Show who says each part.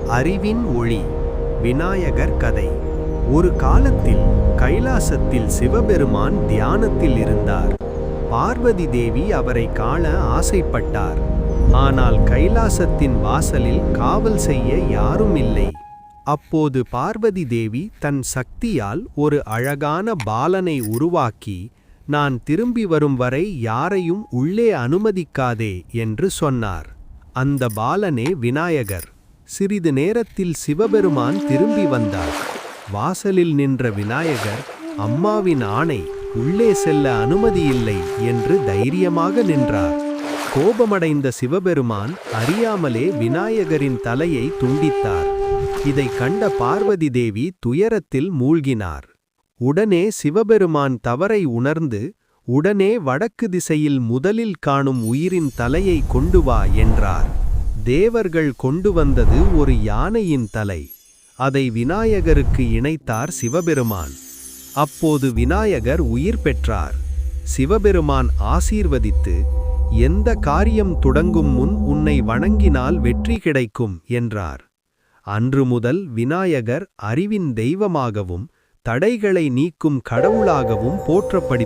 Speaker 1: அறிவின் ஒளி. விநாயகர் கதை. ஒரு காலத்தில் கைலாசத்தில் சிவபெருமான் தியானத்தில் இருந்தார். பார்வதி தேவி அவரை காண ஆசைப்பட்டார். ஆனால் கைலாசத்தின் வாசலில் காவல் செய்ய யாரும் இல்லை. அப்போது பார்வதி தேவி தன் சக்தியால் ஒரு அழகான பாலனை உருவாக்கி, நான் திரும்பி வரும் வரை யாரையும் உள்ளே அனுமதிக்காதே என்று சொன்னார். அந்த பாலனே விநாயகர். சிறிது நேரத்தில் சிவபெருமான் திரும்பி வந்தார். வாசலில் நின்ற விநாயகர், அம்மாவின் ஆணை, உள்ளே செல்ல அனுமதியில்லை என்று தைரியமாக நின்றார். கோபமடைந்த சிவபெருமான் அறியாமலே விநாயகரின் தலையை துண்டித்தார். இதை கண்ட பார்வதி தேவி துயரத்தில் மூழ்கினார். உடனே சிவபெருமான் தவறை உணர்ந்து, உடனே வடக்கு திசையில் முதலில் காணும் உயிரின் தலையை கொண்டு வா என்றார். தேவர்கள் கொண்டு வந்தது ஒரு யானையின் தலை. அதை விநாயகருக்கு இணைத்தார் சிவபெருமான். அப்போது விநாயகர் உயிர் பெற்றார். சிவபெருமான் ஆசீர்வதித்து, எந்த காரியம் தொடங்கும் முன் உன்னை வணங்கினால் வெற்றி கிடைக்கும் என்றார். அன்று முதல் விநாயகர் அறிவின் தெய்வமாகவும் தடைகளை நீக்கும் கடவுளாகவும் போற்றப்படுகிறார்.